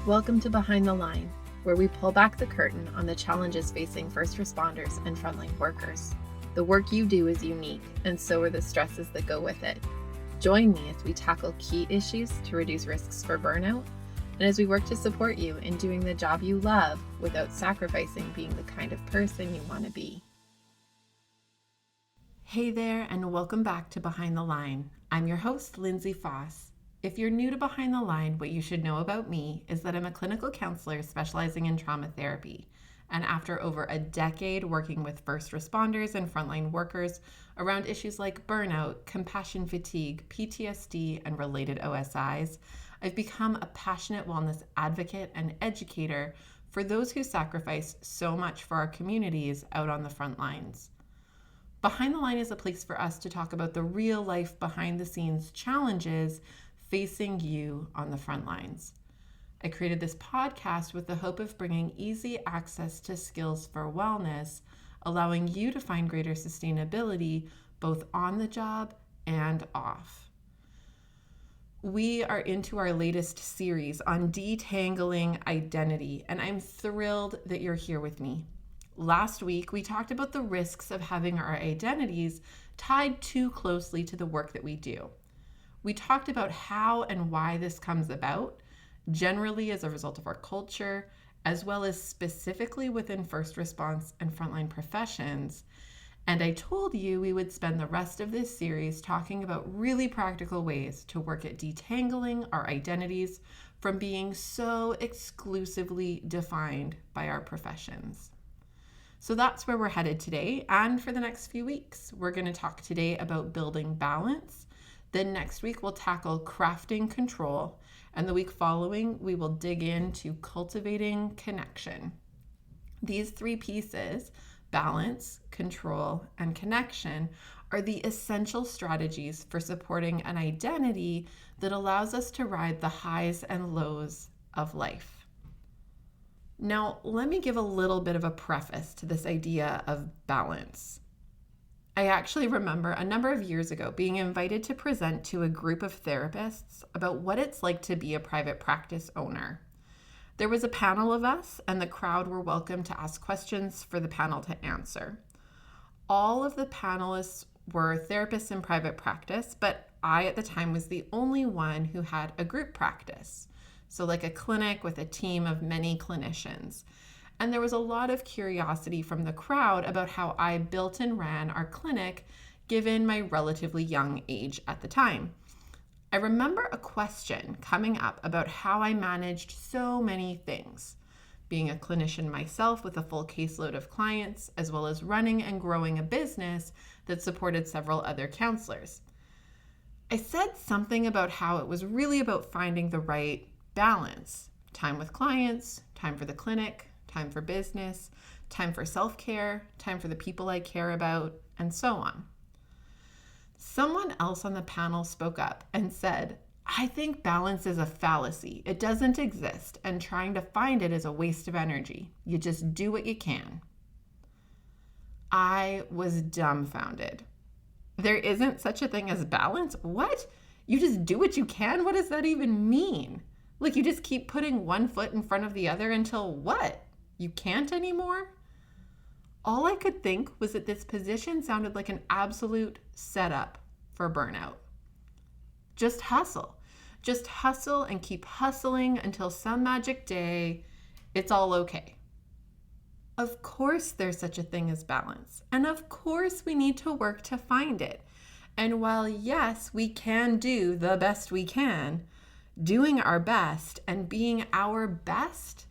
Welcome to Behind the Line, where we pull back the curtain on the challenges facing first responders and frontline workers. The work you do is unique, and so are the stresses that go with it. Join me as we tackle key issues to reduce risks for burnout, and as we work to support you in doing the job you love without sacrificing being the kind of person you want to be. Hey there, and welcome back to Behind the Line. I'm your host, Lindsay Foss. If you're new to Behind the Line, what you should know about me is that I'm a clinical counselor specializing in trauma therapy. And after over a decade working with first responders and frontline workers around issues like burnout, compassion fatigue, PTSD, and related OSIs, I've become a passionate wellness advocate and educator for those who sacrifice so much for our communities out on the front lines. Behind the Line is a place for us to talk about the real life behind the scenes challenges facing you on the front lines. I created this podcast with the hope of bringing easy access to skills for wellness, allowing you to find greater sustainability both on the job and off. We are into our latest series on detangling identity, and I'm thrilled that you're here with me. Last week, we talked about the risks of having our identities tied too closely to the work that we do. We talked about how and why this comes about, generally as a result of our culture, as well as specifically within first response and frontline professions. And I told you we would spend the rest of this series talking about really practical ways to work at detangling our identities from being so exclusively defined by our professions. So that's where we're headed today. And for the next few weeks, we're going to talk today about building balance. Then next week, we'll tackle crafting control. And the week following, we will dig into cultivating connection. These three pieces, balance, control, and connection, are the essential strategies for supporting an identity that allows us to ride the highs and lows of life. Now, let me give a little bit of a preface to this idea of balance. I actually remember a number of years ago being invited to present to a group of therapists about what it's like to be a private practice owner. There was a panel of us, and the crowd were welcome to ask questions for the panel to answer. All of the panelists were therapists in private practice, but I at the time was the only one who had a group practice. So like a clinic with a team of many clinicians. And there was a lot of curiosity from the crowd about how I built and ran our clinic, given my relatively young age at the time. I remember a question coming up about how I managed so many things, being a clinician myself with a full caseload of clients, as well as running and growing a business that supported several other counselors. I said something about how it was really about finding the right balance, time with clients, time for the clinic, time for business, time for self-care, time for the people I care about, and so on. Someone else on the panel spoke up and said, "I think balance is a fallacy. It doesn't exist, and trying to find it is a waste of energy. You just do what you can." I was dumbfounded. There isn't such a thing as balance? What? You just do what you can? What does that even mean? Like you just keep putting one foot in front of the other until what? You can't anymore? All I could think was that this position sounded like an absolute setup for burnout. Just hustle. Just hustle and keep hustling until some magic day, it's all okay. Of course there's such a thing as balance. And of course we need to work to find it. And while yes, we can do the best we can, doing our best and being our best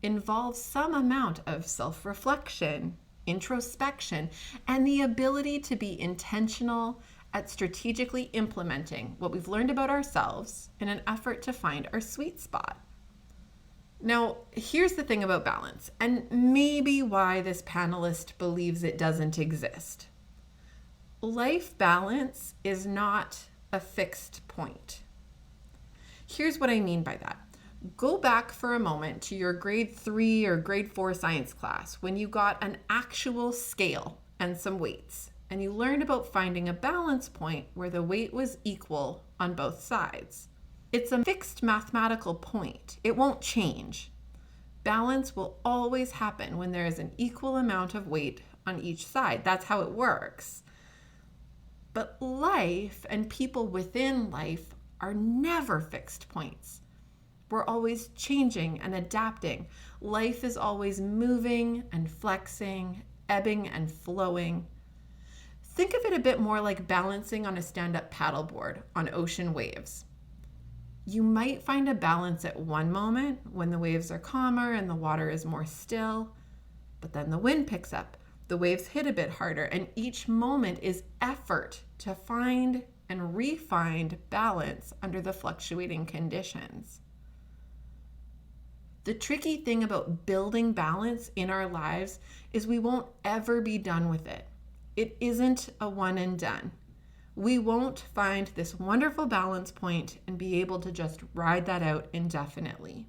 involves some amount of self-reflection, introspection, and the ability to be intentional at strategically implementing what we've learned about ourselves in an effort to find our sweet spot. Now, here's the thing about balance, and maybe why this panelist believes it doesn't exist. Life balance is not a fixed point. Here's what I mean by that. Go back for a moment to your grade 3 or grade 4 science class when you got an actual scale and some weights, and you learned about finding a balance point where the weight was equal on both sides. It's a fixed mathematical point. It won't change. Balance will always happen when there is an equal amount of weight on each side. That's how it works. But life and people within life are never fixed points. We're always changing and adapting. Life is always moving and flexing, ebbing and flowing. Think of it a bit more like balancing on a stand-up paddleboard on ocean waves. You might find a balance at one moment when the waves are calmer and the water is more still, but then the wind picks up, the waves hit a bit harder, and each moment is effort to find and re-find balance under the fluctuating conditions. The tricky thing about building balance in our lives is we won't ever be done with it. It isn't a one and done. We won't find this wonderful balance point and be able to just ride that out indefinitely.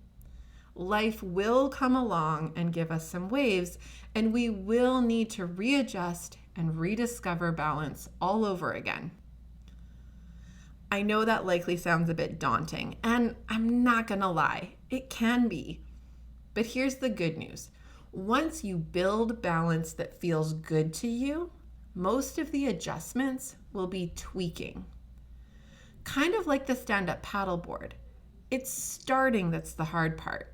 Life will come along and give us some waves, and we will need to readjust and rediscover balance all over again. I know that likely sounds a bit daunting, and I'm not gonna lie, it can be. But here's the good news. Once you build balance that feels good to you, most of the adjustments will be tweaking. Kind of like the stand-up paddleboard. It's starting that's the hard part.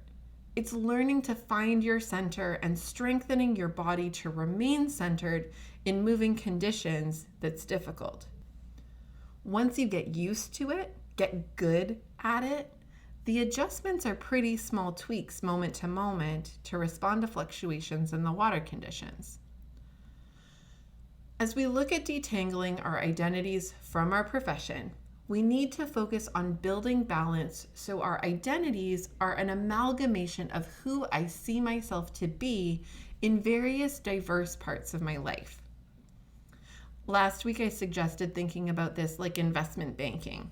It's learning to find your center and strengthening your body to remain centered in moving conditions that's difficult. Once you get used to it, get good at it, the adjustments are pretty small tweaks moment to moment to respond to fluctuations in the water conditions. As we look at detangling our identities from our profession, we need to focus on building balance so our identities are an amalgamation of who I see myself to be in various diverse parts of my life. Last week, I suggested thinking about this like investment banking.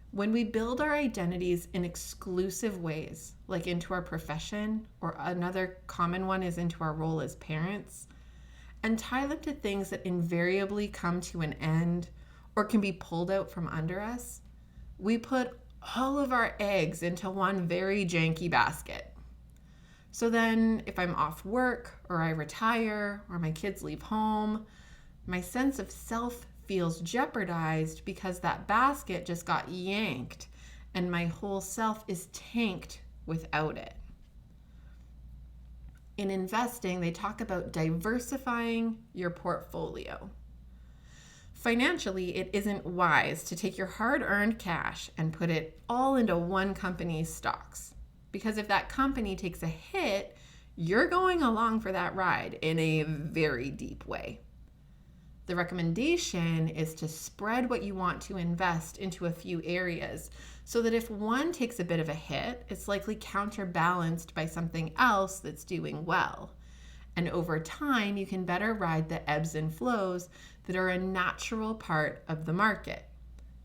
When we build our identities in exclusive ways, like into our profession, or another common one is into our role as parents, and tie them to things that invariably come to an end or can be pulled out from under us, we put all of our eggs into one very janky basket. So then if I'm off work or I retire or my kids leave home, my sense of self feels jeopardized because that basket just got yanked and my whole self is tanked without it. In investing, they talk about diversifying your portfolio. Financially, it isn't wise to take your hard-earned cash and put it all into one company's stocks. Because if that company takes a hit, you're going along for that ride in a very deep way. The recommendation is to spread what you want to invest into a few areas so that if one takes a bit of a hit, it's likely counterbalanced by something else that's doing well. And over time, you can better ride the ebbs and flows that are a natural part of the market,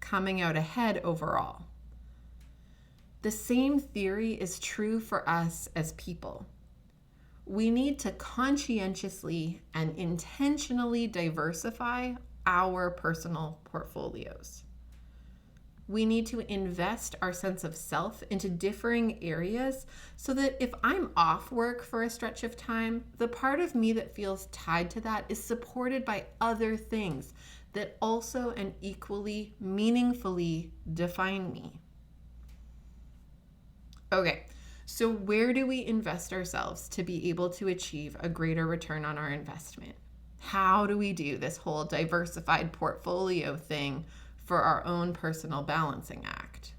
coming out ahead overall. The same theory is true for us as people. We need to conscientiously and intentionally diversify our personal portfolios. We need to invest our sense of self into differing areas so that if I'm off work for a stretch of time, the part of me that feels tied to that is supported by other things that also and equally meaningfully define me. Okay. So where do we invest ourselves to be able to achieve a greater return on our investment? How do we do this whole diversified portfolio thing for our own personal balancing act?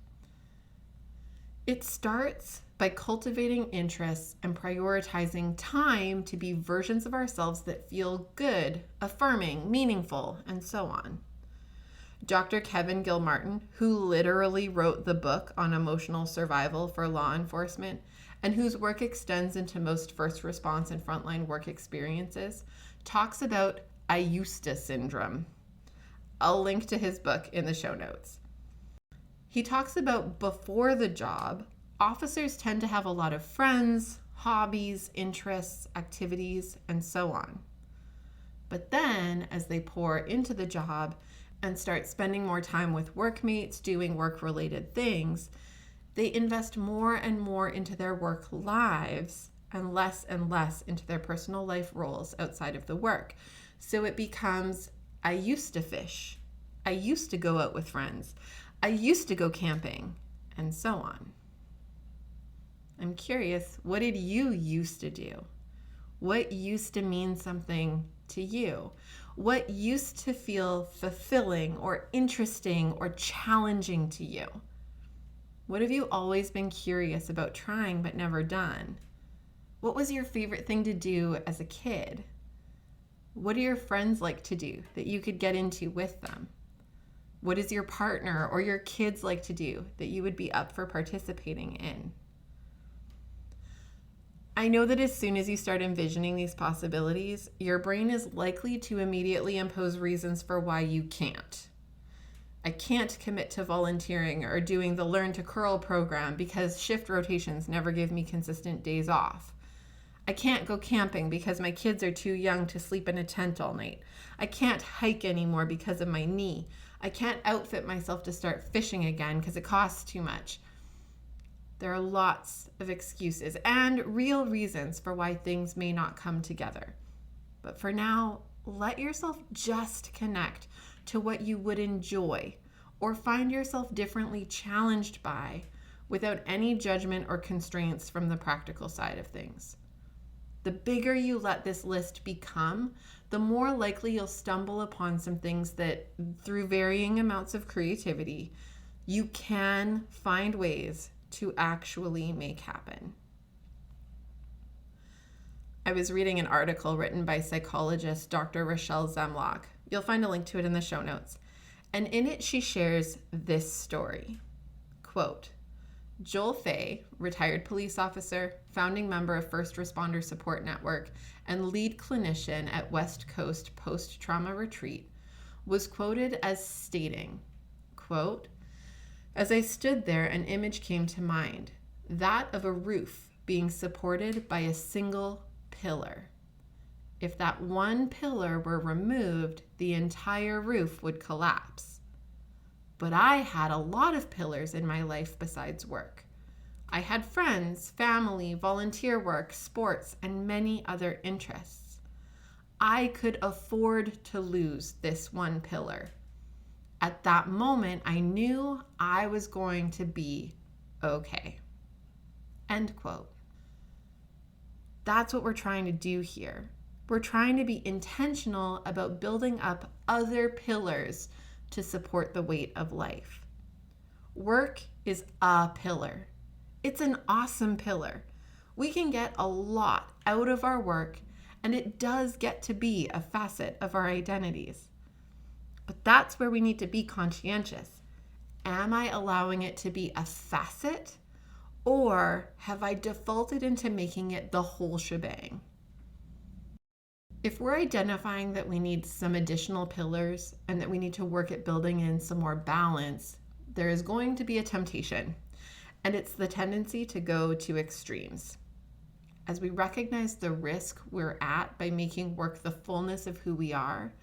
It starts by cultivating interests and prioritizing time to be versions of ourselves that feel good, affirming, meaningful, and so on. Dr. Kevin Gilmartin, who literally wrote the book on emotional survival for law enforcement and whose work extends into most first response and frontline work experiences, talks about Ayusta syndrome. I'll link to his book in the show notes. He talks about before the job, officers tend to have a lot of friends, hobbies, interests, activities, and so on. But then as they pour into the job, and start spending more time with workmates, doing work-related things, They invest more and more into their work lives and less into their personal life roles outside of the work. So it becomes, I used to fish. I used to go out with friends. I used to go camping, and so on. I'm curious, what did you used to do? What used to mean something to you? What used to feel fulfilling or interesting or challenging to you? What have you always been curious about trying but never done? What was your favorite thing to do as a kid? What do your friends like to do that you could get into with them? What does your partner or your kids like to do that you would be up for participating in? I know that as soon as you start envisioning these possibilities, your brain is likely to immediately impose reasons for why you can't. I can't commit to volunteering or doing the Learn to Curl program because shift rotations never give me consistent days off. I can't go camping because my kids are too young to sleep in a tent all night. I can't hike anymore because of my knee. I can't outfit myself to start fishing again because it costs too much. There are lots of excuses and real reasons for why things may not come together. But for now, let yourself just connect to what you would enjoy or find yourself differently challenged by without any judgment or constraints from the practical side of things. The bigger you let this list become, the more likely you'll stumble upon some things that, through varying amounts of creativity, you can find ways to actually make happen. I was reading an article written by psychologist Dr. Rochelle Zemlock. You'll find a link to it in the show notes. And in it, she shares this story. Quote, Joel Fay, retired police officer, founding member of First Responder Support Network, and lead clinician at West Coast Post-Trauma Retreat, was quoted as stating, quote, as I stood there, an image came to mind, that of a roof being supported by a single pillar. If that one pillar were removed, the entire roof would collapse. But I had a lot of pillars in my life besides work. I had friends, family, volunteer work, sports, and many other interests. I could afford to lose this one pillar. At that moment, I knew I was going to be okay. End quote. That's what we're trying to do here. We're trying to be intentional about building up other pillars to support the weight of life. Work is a pillar. It's an awesome pillar. We can get a lot out of our work, and it does get to be a facet of our identities. But that's where we need to be conscientious. Am I allowing it to be a facet, or have I defaulted into making it the whole shebang? If we're identifying that we need some additional pillars and that we need to work at building in some more balance, there is going to be a temptation, and it's the tendency to go to extremes. As we recognize the risk we're at by making work the fullness of who we are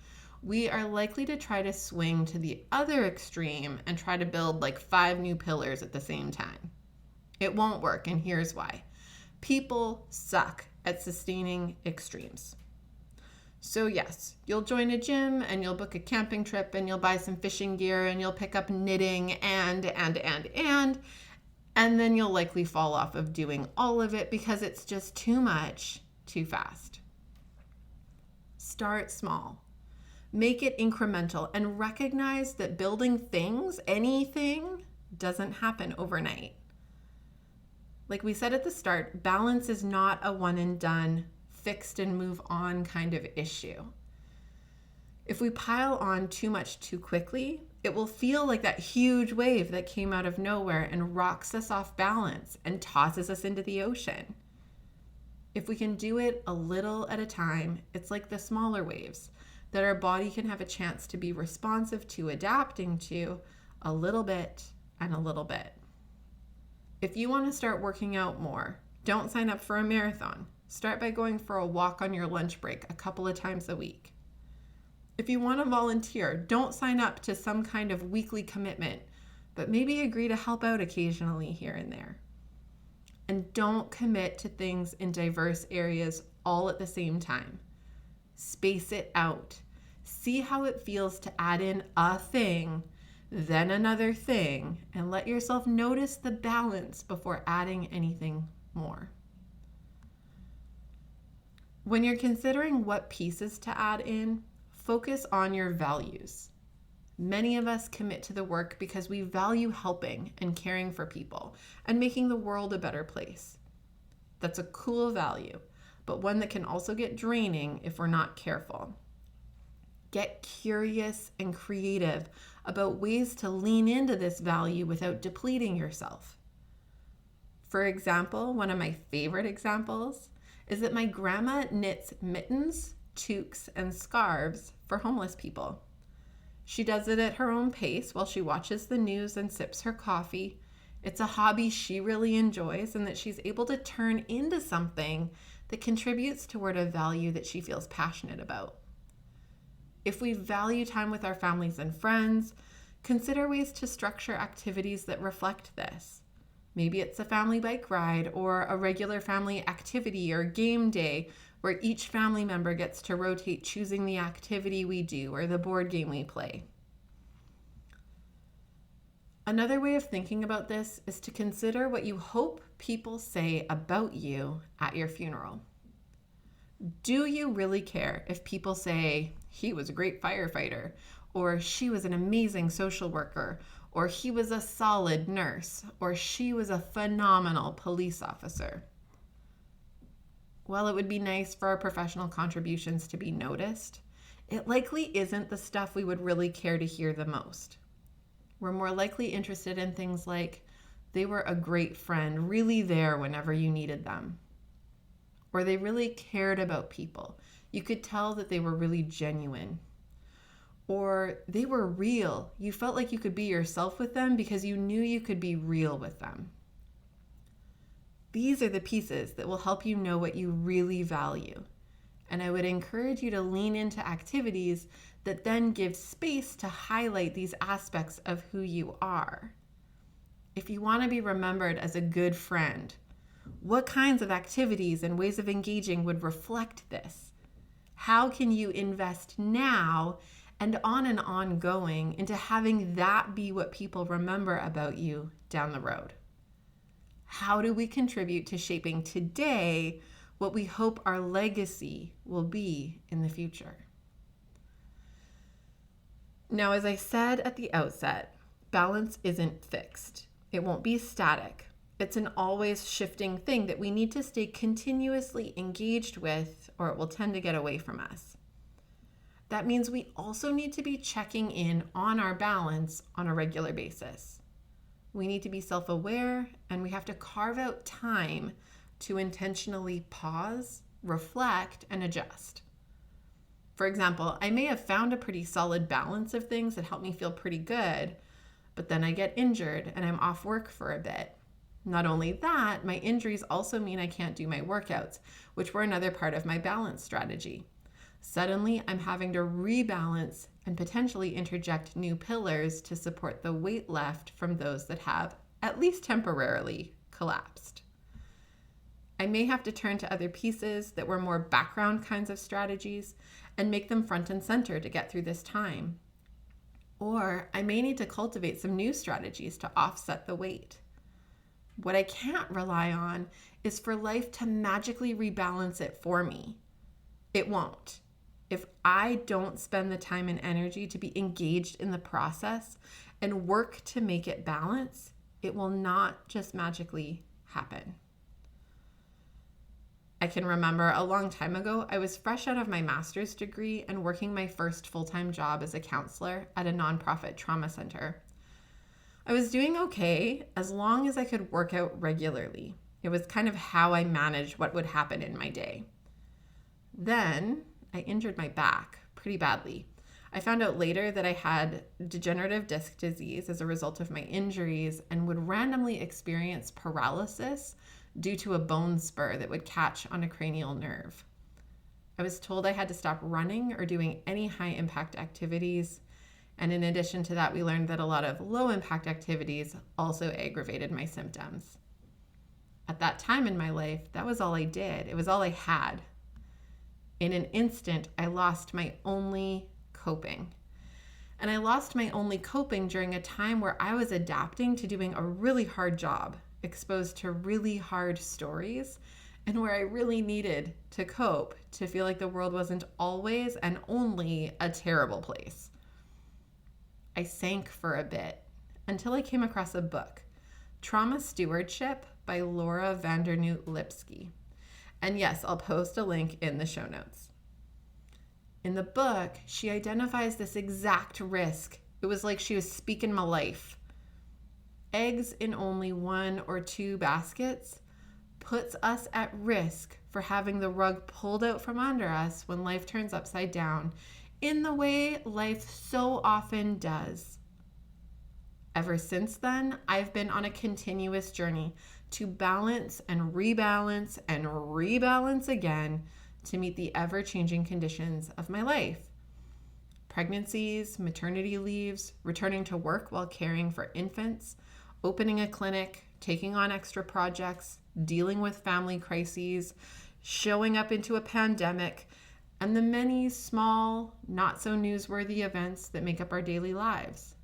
likely to try to swing to the other extreme and try to build like 5 new pillars at the same time. It won't work, and here's why. People suck at sustaining extremes. So yes, you'll join a gym and you'll book a camping trip and you'll buy some fishing gear and you'll pick up knitting and then you'll likely fall off of doing all of it because it's just too much, too fast. Start small. Make it incremental and recognize that building things, anything, doesn't happen overnight. Like we said at the start, balance is not a one and done, fixed and move on kind of issue. If we pile on too much too quickly, it will feel like that huge wave that came out of nowhere and rocks us off balance and tosses us into the ocean. If we can do it a little at a time, it's like the smaller waves that our body can have a chance to be responsive to, adapting to a little bit and a little bit. If you want to start working out more, don't sign up for a marathon. Start by going for a walk on your lunch break a couple of times a week. If you want to volunteer, don't sign up to some kind of weekly commitment. but maybe agree to help out occasionally here and there. And don't commit to things in diverse areas all at the same time. Space it out. See how it feels to add in a thing, then another thing, and let yourself notice the balance before adding anything more. When you're considering what pieces to add in, focus on your values. Many of us commit to the work because we value helping and caring for people and making the world a better place. That's a cool value, but one that can also get draining if we're not careful. Get curious and creative about ways to lean into this value without depleting yourself. For example, one of my favorite examples is that my grandma knits mittens, toques, and scarves for homeless people. She does it at her own pace while she watches the news and sips her coffee. It's a hobby she really enjoys and that she's able to turn into something that contributes toward a value that she feels passionate about. If we value time with our families and friends, consider ways to structure activities that reflect this. Maybe it's a family bike ride or a regular family activity or game day where each family member gets to rotate choosing the activity we do or the board game we play. Another way of thinking about this is to consider what you hope people say about you at your funeral. Do you really care if people say, he was a great firefighter, or she was an amazing social worker, or he was a solid nurse, or she was a phenomenal police officer? While it would be nice for our professional contributions to be noticed, it likely isn't the stuff we would really care to hear the most. We're more likely interested in things like, they were a great friend, really there whenever you needed them. Or they really cared about people. You could tell that they were really genuine. Or they were real. You felt like you could be yourself with them because you knew you could be real with them. These are the pieces that will help you know what you really value. And I would encourage you to lean into activities that then give space to highlight these aspects of who you are. If you want to be remembered as a good friend, what kinds of activities and ways of engaging would reflect this? How can you invest now and on and ongoing into having that be what people remember about you down the road? How do we contribute to shaping today what we hope our legacy will be in the future? Now, as I said at the outset, balance isn't fixed. It won't be static. It's an always shifting thing that we need to stay continuously engaged with, or it will tend to get away from us. That means we also need to be checking in on our balance on a regular basis. We need to be self-aware, and we have to carve out time to intentionally pause, reflect, and adjust. For example, I may have found a pretty solid balance of things that help me feel pretty good, but then I get injured and I'm off work for a bit. Not only that, my injuries also mean I can't do my workouts, which were another part of my balance strategy. Suddenly, I'm having to rebalance and potentially interject new pillars to support the weight left from those that have, at least temporarily, collapsed. I may have to turn to other pieces that were more background kinds of strategies and make them front and center to get through this time. Or I may need to cultivate some new strategies to offset the weight. What I can't rely on is for life to magically rebalance it for me. It won't. If I don't spend the time and energy to be engaged in the process and work to make it balance, it will not just magically happen. I can remember a long time ago, I was fresh out of my master's degree and working my first full-time job as a counselor at a nonprofit trauma center. I was doing okay as long as I could work out regularly. It was kind of how I managed what would happen in my day. Then I injured my back pretty badly. I found out later that I had degenerative disc disease as a result of my injuries and would randomly experience paralysis due to a bone spur that would catch on a cranial nerve. I was told I had to stop running or doing any high impact activities, And in addition to that, we learned that a lot of low impact activities also aggravated my symptoms. At that time in my life, that was all I did. It was all I had. In an instant, I lost my only coping. And I lost my only coping during a time where I was adapting to doing a really hard job, exposed to really hard stories, and where I really needed to cope to feel like the world wasn't always and only a terrible place. I sank for a bit until I came across a book, Trauma Stewardship by Laura Vandernoot-Lipsky. And yes, I'll post a link in the show notes. In the book, she identifies this exact risk. It was like she was speaking my life. Eggs in only 1 or 2 baskets puts us at risk for having the rug pulled out from under us when life turns upside down, in the way life so often does. Ever since then, I've been on a continuous journey to balance and rebalance again to meet the ever-changing conditions of my life. Pregnancies, maternity leaves, returning to work while caring for infants, opening a clinic, taking on extra projects, dealing with family crises, showing up into a pandemic, and the many small, not so newsworthy events that make up our daily lives.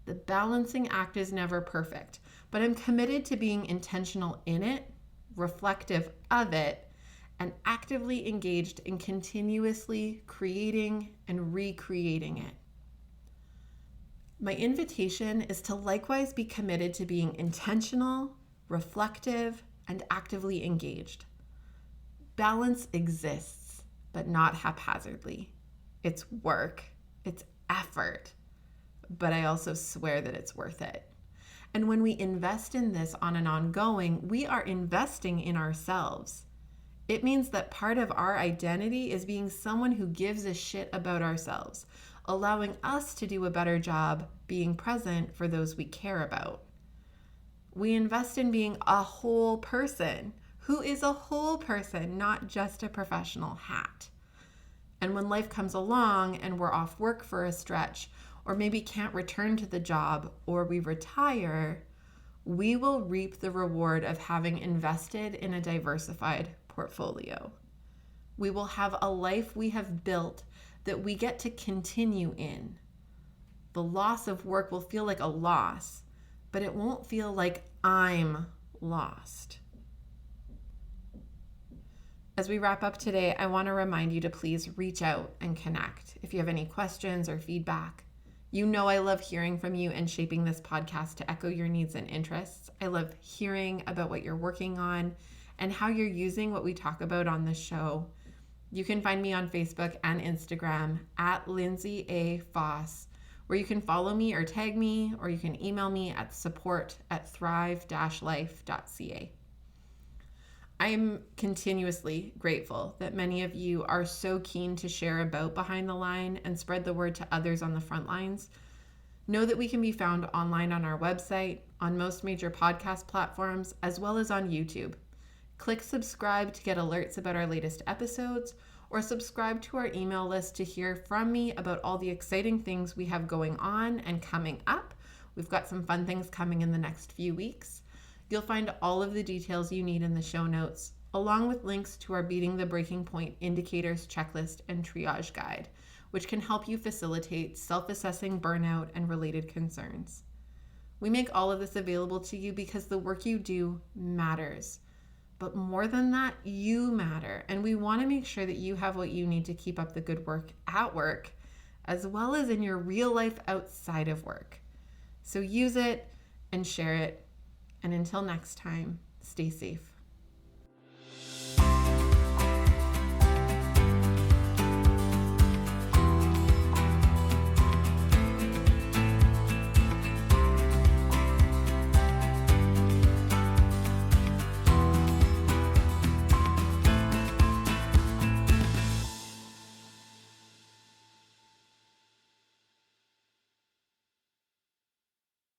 The balancing act is never perfect, but I'm committed to being intentional in it, reflective of it, and actively engaged in continuously creating and recreating it. My invitation is to likewise be committed to being intentional, reflective, and actively engaged. Balance exists, but not haphazardly. It's work, it's effort, but I also swear that it's worth it. And when we invest in this on an ongoing, we are investing in ourselves. It means that part of our identity is being someone who gives a shit about ourselves, allowing us to do a better job being present for those we care about. We invest in being a whole person who is a whole person, not just a professional hat. And when life comes along and we're off work for a stretch, or maybe can't return to the job, or we retire, we will reap the reward of having invested in a diversified portfolio. We will have a life we have built that we get to continue in. The loss of work will feel like a loss, but it won't feel like I'm lost. As we wrap up today, I want to remind you to please reach out and connect if you have any questions or feedback. You know I love hearing from you and shaping this podcast to echo your needs and interests. I love hearing about what you're working on and how you're using what we talk about on this show. You can find me on Facebook and Instagram at Lindsay A. Foss, where you can follow me or tag me, or you can email me at support@thrive-life.ca. I am continuously grateful that many of you are so keen to share about Behind the Line and spread the word to others on the front lines. Know that we can be found online on our website, on most major podcast platforms, as well as on YouTube. Click subscribe to get alerts about our latest episodes, or subscribe to our email list to hear from me about all the exciting things we have going on and coming up. We've got some fun things coming in the next few weeks. You'll find all of the details you need in the show notes, along with links to our Beating the Breaking Point indicators checklist and triage guide, which can help you facilitate self-assessing burnout and related concerns. We make all of this available to you because the work you do matters. But more than that, you matter, and we want to make sure that you have what you need to keep up the good work at work, as well as in your real life outside of work. So use it and share it. And until next time, stay safe.